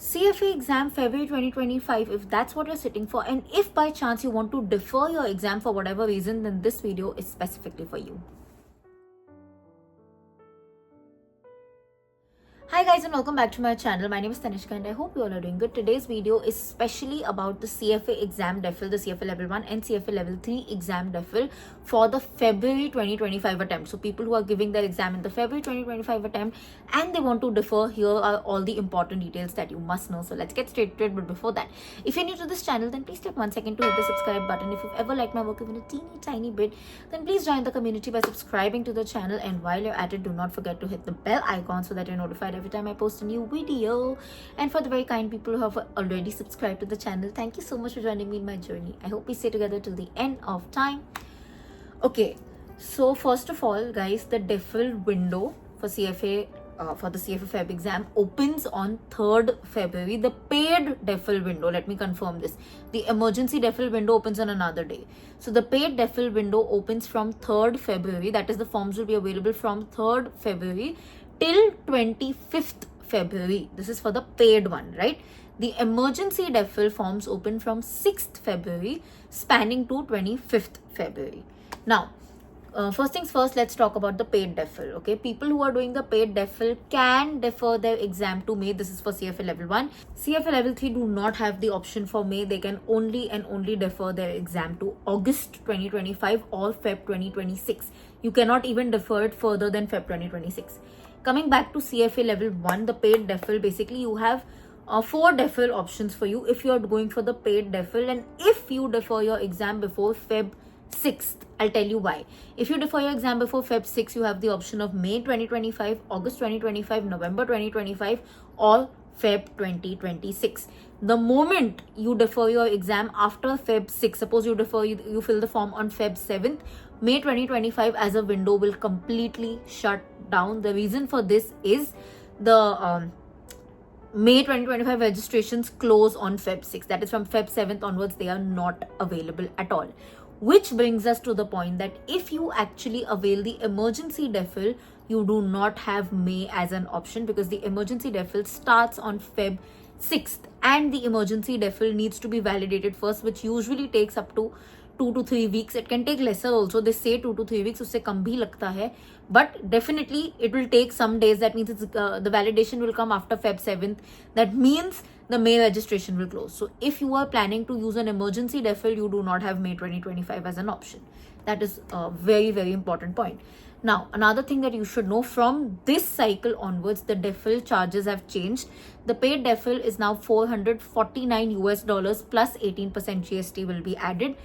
CFA exam February 2025, if that's what you're sitting for, and if by chance you want to defer your exam for whatever reason, then this video is specifically for you. Hi guys and welcome back to my channel. My name is Tanishka and I hope you all are doing good. Today's video is especially about the CFA exam DEFIL, the CFA level 1 and CFA level 3 exam DEFIL for the February 2025 attempt. So people who are giving their exam in the February 2025 attempt and they want to defer, here are all the important details that you must know. So let's get straight to it. But before that, if you're new to this channel, then please take 1 second to hit the subscribe button. If you've ever liked my work even a teeny tiny bit, then please join the community by subscribing to the channel, and while you're at it, do not forget to hit the bell icon so that you're notified every time I post a new video. And for the very kind people who have already subscribed to the channel, thank you so much for joining me in my journey. I hope we stay together till the end of time. Okay, so first of all guys, the DEFIL window for CFA for the CFA Feb exam opens on 3rd February. The paid DEFIL window, let me confirm this, the emergency DEFIL window opens on another day. So the paid DEFIL window opens from 3rd February, that is the forms will be available from 3rd February till 25th February. This is for the paid one, right? The emergency DEFIL forms open from 6th February spanning to 25th February. Now, first things first, let's talk about the paid DEFIL. Okay, people who are doing the paid DEFIL can defer their exam to May. This is for CFA level 1. CFA level 3 do not have the option for May. They can only and only defer their exam to August 2025 or Feb 2026. You cannot even defer it further than Feb 2026. Coming back to CFA level 1, the paid DEFIL, basically you have 4 DEFIL options for you if you are going for the paid DEFIL, and if you defer your exam before Feb 6th, I'll tell you why. If you defer your exam before Feb 6, you have the option of May 2025, August 2025, November 2025 or Feb 2026. The moment you defer your exam after Feb 6, suppose you defer, you fill the form on Feb 7th, May 2025 as a window will completely shut down. The reason for this is the May 2025 registrations close on Feb 6. That is from Feb 7th onwards, they are not available at all. Which brings us to the point that if you actually avail the emergency DEFIL, you do not have May as an option, because the emergency DEFIL starts on Feb 6th and the emergency DEFIL needs to be validated first, which usually takes up to 2 to 3 weeks. It can take lesser also. They say 2 to 3 weeks, usse kam bhi lagta hai, but definitely it will take some days. That means the validation will come after Feb 7th. That means the May registration will close. So if you are planning to use an emergency DEFIL, you do not have May 2025 as an option. That is a very, very important point. Now, another thing that you should know, from this cycle onwards, the DEFIL charges have changed. The paid DEFIL is now $449 US plus 18% GST will be added.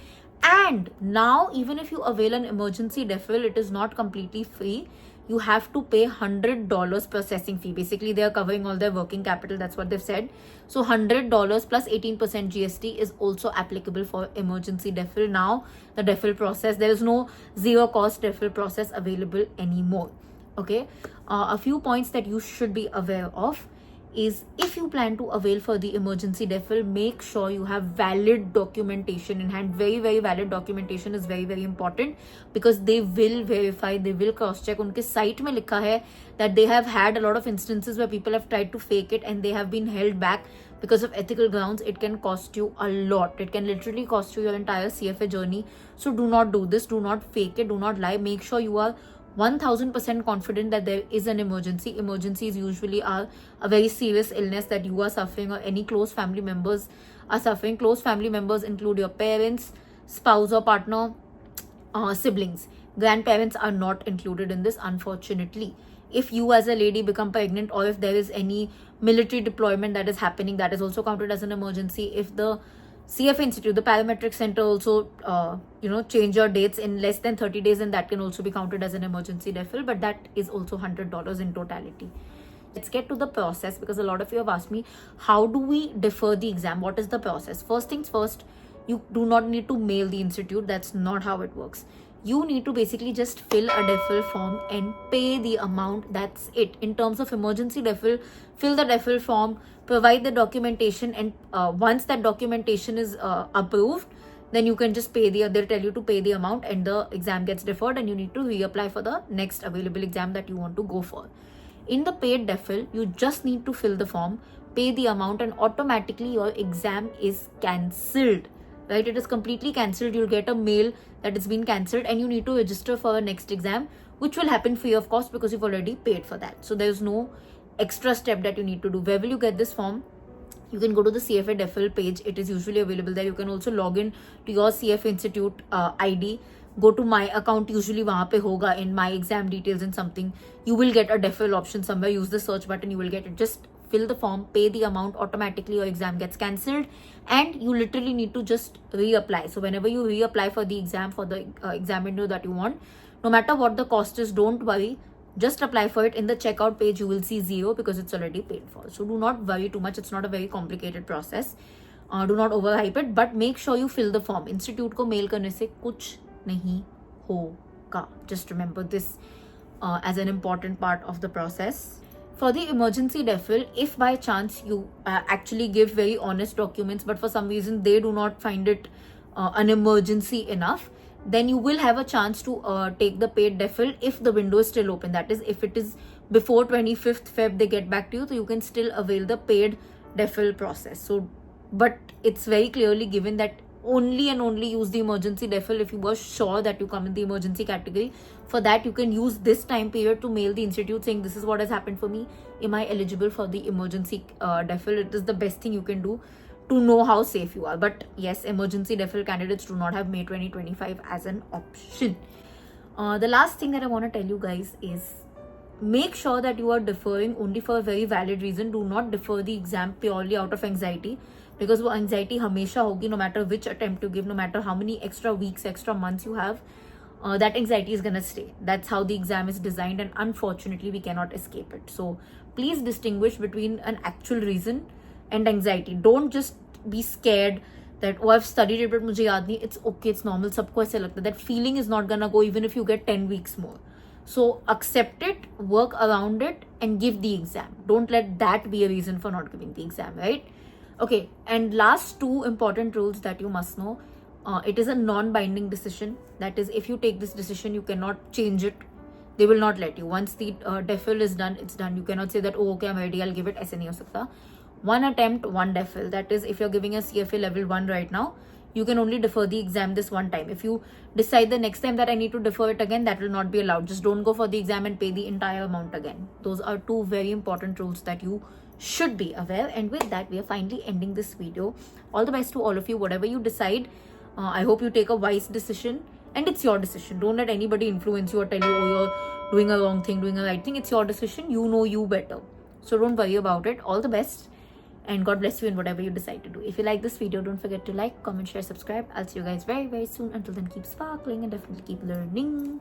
And now, even if you avail an emergency DEFIL, it is not completely free. You have to pay $100 processing fee. Basically, they are covering all their working capital. That's what they've said. So $100 plus 18% GST is also applicable for emergency DEFIL. Now, the DEFIL process, there is no zero cost DEFIL process available anymore. Okay. A few points that you should be aware of is, if you plan to avail for the emergency DEFIL, make sure you have valid documentation in hand. Very, very valid documentation is very, very important, because they will verify, they will cross check. Unke site mein likha hai that they have had a lot of instances where people have tried to fake it and they have been held back because of ethical grounds. It can cost you a lot. It can literally cost you your entire CFA journey. So do not do this. Do not fake it. Do not lie. Make sure you are 1000% confident that there is an emergency. Emergencies usually are a very serious illness that you are suffering or any close family members are suffering. Close family members include your parents, spouse or partner, siblings. Grandparents are not included in this, unfortunately. If you as a lady become pregnant, or if there is any military deployment that is happening, that is also counted as an emergency. If the CFA Institute, the parametric center also, change your dates in less than 30 days, and that can also be counted as an emergency DEFIL, but that is also $100 in totality. Let's get to the process, because a lot of you have asked me, how do we defer the exam? What is the process? First things first, you do not need to mail the institute. That's not how it works. You need to basically just fill a DEFIL form and pay the amount. That's it. In terms of emergency DEFIL, fill the DEFIL form, provide the documentation, and once that documentation is approved, then you can just pay they'll tell you to pay the amount, and the exam gets deferred and you need to reapply for the next available exam that you want to go for. In the paid DEFIL, you just need to fill the form, pay the amount, and automatically your exam is cancelled, right? It is completely cancelled. You'll get a mail that it's been cancelled, and you need to register for a next exam, which will happen free of cost because you've already paid for that. So there's no extra step that you need to do. Where will you get this form? You can go to the CFA DEFIL page. It is usually available there. You can also log in to your CFA Institute ID. Go to my account. Usually वहाँ पे होगा in my exam details and something. You will get a DEFIL option somewhere. Use the search button. You will get it. Just fill the form, pay the amount. Automatically your exam gets cancelled, and you literally need to just reapply. So whenever you reapply for the exam, for the exam window that you want, no matter what the cost is, don't worry. Just apply for it. In the checkout page you will see 0 because it's already paid for. So do not worry too much. It's not a very complicated process. Do not overhype it, but make sure you fill the form. Institute को mail करने से कुछ नहीं होगा. Just remember this as an important part of the process. For the emergency DEFIL, if by chance you actually give very honest documents, but for some reason they do not find it an emergency enough, then you will have a chance to take the paid DEFIL if the window is still open. That is, if it is before 25th Feb they get back to you, so you can still avail the paid DEFIL process. So, but it's very clearly given that only and only use the emergency DEFIL if you were sure that you come in the emergency category. For that, you can use this time period to mail the institute saying this is what has happened for me. Am I eligible for the emergency DEFIL? It is the best thing you can do to know how safe you are. But yes, emergency DEFIL candidates do not have May 2025 as an option. The last thing that I want to tell you guys is make sure that you are deferring only for a very valid reason. Do not defer the exam purely out of anxiety, because वो anxiety हमेशा होगी, no matter which attempt you give, no matter how many extra weeks, extra months you have, that anxiety is gonna stay. That's how the exam is designed, and unfortunately we cannot escape it. So please distinguish between an actual reason and anxiety. Don't just be scared that, oh, I've studied it but मुझे याद नहीं. It's okay, it's normal. सबको ऐसे लगता है. That feeling is not gonna go even if you get 10 weeks more. So accept it, work around it, and give the exam. Don't let that be a reason for not giving the exam, right? Okay, and last 2 important rules that you must know. It is a non-binding decision. That is, if you take this decision, you cannot change it. They will not let you. Once the DEFIL is done, it's done. You cannot say that, oh, okay, I'm ready, I'll give it. ऐसे नहीं हो सकता. One attempt, one DEFIL. That is, if you're giving a CFA level 1 right now, you can only defer the exam this one time. If you decide the next time that I need to defer it again, that will not be allowed. Just don't go for the exam and pay the entire amount again. Those are 2 very important rules that you should be aware. And with that, we are finally ending this video. All the best to all of you. Whatever you decide, I hope you take a wise decision, and it's your decision. Don't let anybody influence you or tell you, oh, you're doing a wrong thing, doing a right thing. It's your decision. You know you better. So don't worry about it. All the best, and God bless you in whatever you decide to do. If you like this video, don't forget to like, comment, share, subscribe. I'll see you guys very, very soon. Until then, keep sparkling and definitely keep learning.